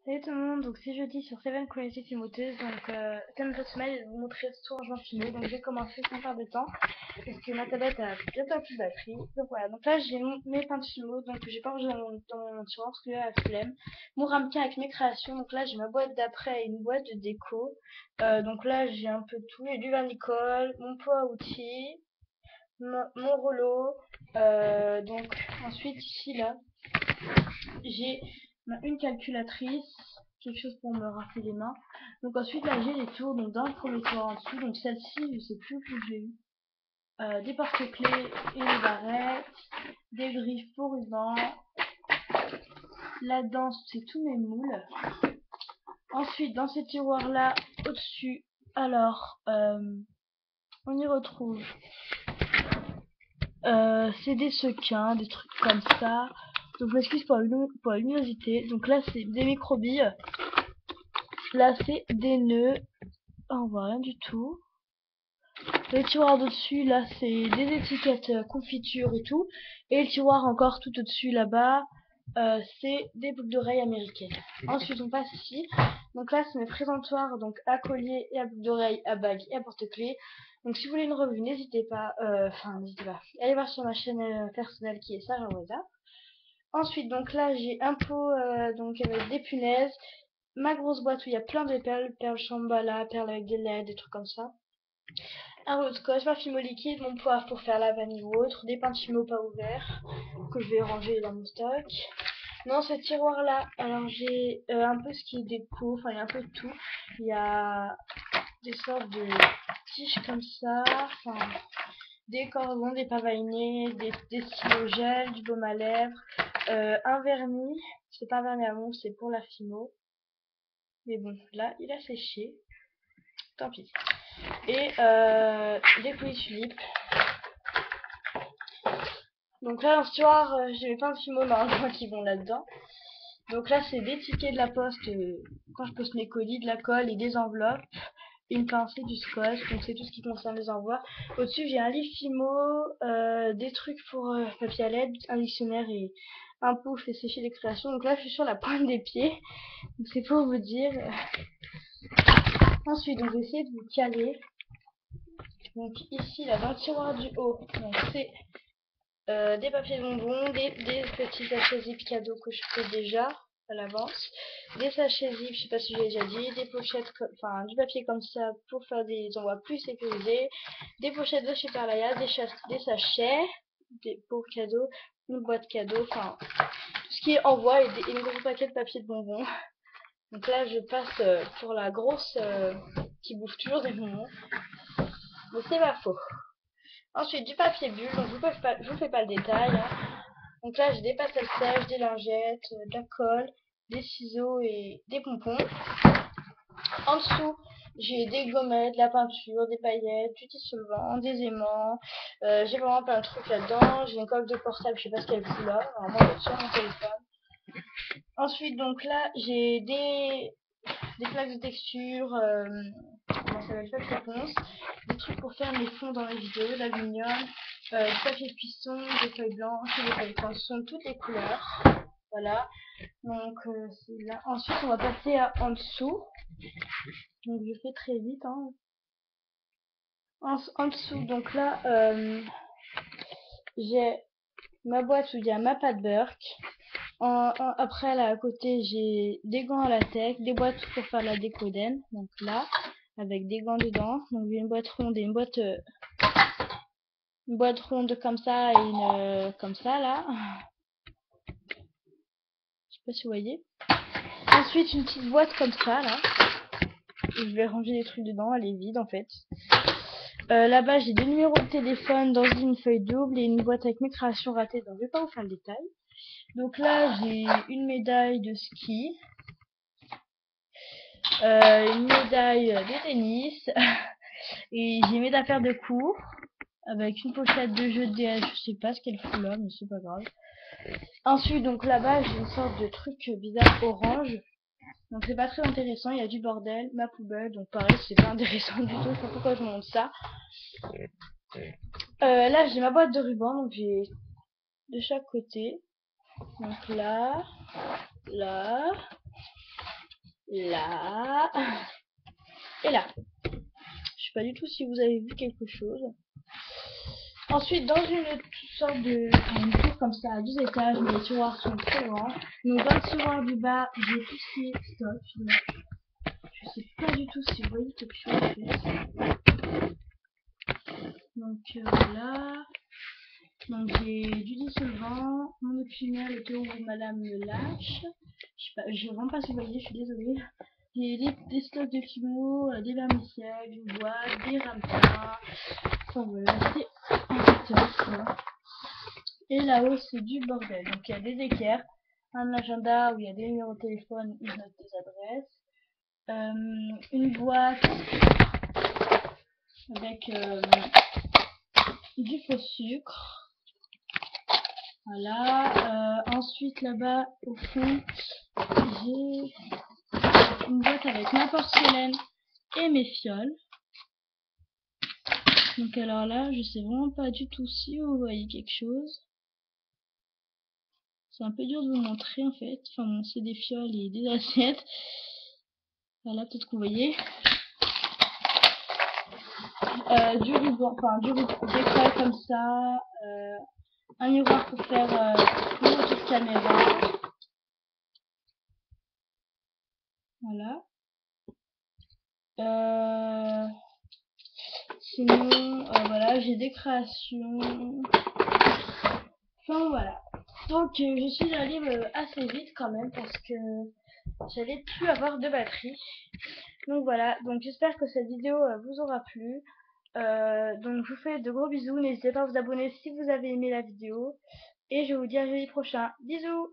Salut tout le monde, donc c'est jeudi sur Seven Quality Timothée, donc thème de cette semaine est de vous montrer ce rangement finaux, donc j'ai commencé sans perdre de temps, parce que ma tablette a bientôt plus de batterie, donc voilà, donc là j'ai mes peintres finaux, donc j'ai pas rangé dans mon tiroir parce que là la flemme, mon ramequin avec mes créations, donc là j'ai ma boîte d'après et une boîte de déco, donc là j'ai un peu de tout, j'ai du vernicole, mon pot à outils, mon rouleau, donc ensuite ici là, j'ai une calculatrice, quelque chose pour me rafler les mains. Donc ensuite là j'ai les tours, donc dans le premier tour en dessous, donc celle-ci je sais plus où j'ai eu. Des porte-clés et des barrettes, des griffes pour ruban. Là-dedans c'est tous mes moules. Ensuite dans ces tiroirs là au-dessus, alors on y retrouve c'est des sequins, des trucs comme ça. Donc je m'excuse pour la luminosité. Donc là c'est des microbilles. Là c'est des nœuds. Ah, on voit rien du tout. Le tiroir d'au-dessus, là, c'est des étiquettes confiture et tout. Et le tiroir encore tout au-dessus, là-bas, c'est des boucles d'oreilles américaines. Ensuite, on passe ici. Donc là, c'est mes présentoirs, donc à collier et à boucles d'oreilles, à bague et à porte-clés. Donc si vous voulez une revue, n'hésitez pas, n'hésitez pas. Allez voir sur ma chaîne personnelle qui est Sarah Rosa. Ensuite, donc là, j'ai un pot donc avec des punaises. Ma grosse boîte où il y a plein de perles, perles Shambhala, perles avec des LED, des trucs comme ça. Un rouleau de scotch, ma fimo liquide, mon poivre pour faire la vanille ou autre, des pains de fimo pas ouverts que je vais ranger dans mon stock. Dans ce tiroir là, alors j'ai un peu ce qui est déco, enfin il y a un peu de tout. Il y a des sortes de tiges comme ça, enfin des cordons, des pavalinés, des stylos gel, du baume à lèvres, un vernis, c'est pas un vernis à mousse, c'est pour la fimo. Mais bon, là il a séché, tant pis. Et des coulis tulipes. Donc là, dans ce tiroir, j'ai plein de fimo normalement qui vont là-dedans. Donc là, c'est des tickets de la poste, quand je poste mes colis, de la colle et des enveloppes. Une pincée, du scotch, donc c'est tout ce qui concerne les envois. Au-dessus, j'ai un livre fimo, des trucs pour papier à lettres, un dictionnaire et un pot où je fais sécher les créations. Donc là, je suis sur la pointe des pieds. Donc c'est pour vous dire. Ensuite, donc, je vais essayer de vous caler. Donc ici, là, dans le tiroir du haut, donc c'est des papiers bonbons, des petits sachets zip cadeaux que je fais déjà à l'avance, des sachets zip, je sais pas si j'ai déjà dit, des pochettes, enfin du papier comme ça pour faire des envois plus sécurisés, des pochettes de chez Perlaya, des sachets, des pour cadeaux, une boîte cadeau, enfin tout ce qui est envoi et une gros paquet de papier de bonbons. Donc là je passe pour la grosse qui bouffe toujours des bonbons, mais c'est pas faux. Ensuite du papier bulle, donc je vous fais pas le détail, hein. Donc là, j'ai des pastels sèches, des lingettes, de la colle, des ciseaux et des pompons. En dessous, j'ai des gommettes, de la peinture, des paillettes, du dissolvant, des aimants. J'ai vraiment plein de trucs là-dedans. J'ai une coque de portable, je sais pas ce qu'elle fout là. Normalement, elle est sur mon téléphone. Ensuite, donc là, j'ai des plaques de texture, comment ça s'appelle, papier ponce, des trucs pour faire mes fonds dans les vidéos, de l'aluminium, du papier de cuisson, des feuilles blanches, des feuilles pinceaux, toutes les couleurs. Voilà, donc c'est là. Ensuite, on va passer en dessous. Donc je fais très vite. Hein. En dessous, donc là, j'ai ma boîte où il y a ma pâte Burke. Après, là à côté, j'ai des gants à latex, des boîtes pour faire la décoden. Donc là, avec des gants dedans. Donc j'ai une boîte ronde et une boîte ronde comme ça et une comme ça là. Je sais pas si vous voyez. Ensuite, une petite boîte comme ça là. Et je vais ranger des trucs dedans, elle est vide en fait. Là-bas, j'ai deux numéros de téléphone dans une feuille double et une boîte avec mes créations ratées. Donc, je vais pas vous faire le détail. Donc là, j'ai une médaille de ski, une médaille de tennis et j'ai mes affaires de cours avec une pochette de jeu de DS. Je sais pas ce qu'elle fout là, mais c'est pas grave. Ensuite, donc là-bas, j'ai une sorte de truc bizarre orange. Donc c'est pas très intéressant, il y a du bordel, ma poubelle, donc pareil, c'est pas intéressant du tout, je sais pas pourquoi je monte ça. Là, j'ai ma boîte de ruban, donc j'ai de chaque côté. Donc là, là, là. Et là. Je sais pas du tout si vous avez vu quelque chose. Ensuite, dans une sorte de une tour comme ça à 2 étages, mais les tiroirs sont très grands. Donc dans le tiroir du bas, j'ai tout ce qui est stock. Je sais pas du tout si vous voyez quelque chose. Donc voilà. Donc j'ai du dissolvant, mon oxymel, le cas où madame me lâche. Je sais pas, je vraiment pas si vous voyez, je suis désolée. J'ai des stocks de chimo, des vermicelles, une boîte, des ramequins. Enfin voilà, c'est un stock quoi. Et là-haut c'est du bordel. Donc il y a des équerres, un agenda où il y a des numéros de téléphone, une note des adresses, une boîte avec du faux sucre. Voilà. Ensuite là-bas au fond j'ai une boîte avec ma porcelaine et mes fioles. Donc alors là je sais vraiment pas du tout si vous voyez quelque chose. C'est un peu dur de vous montrer en fait. Enfin bon, c'est des fioles et des assiettes. Voilà, peut-être que vous voyez. Du ruban, enfin du décolle comme ça. Un miroir pour faire une petite caméra. Voilà. Sinon, voilà, j'ai des créations. Enfin voilà. Donc je suis allée assez vite quand même parce que j'allais plus avoir de batterie. Donc voilà, donc j'espère que cette vidéo vous aura plu. Donc je vous fais de gros bisous, n'hésitez pas à vous abonner si vous avez aimé la vidéo. Et je vous dis à jeudi prochain. Bisous!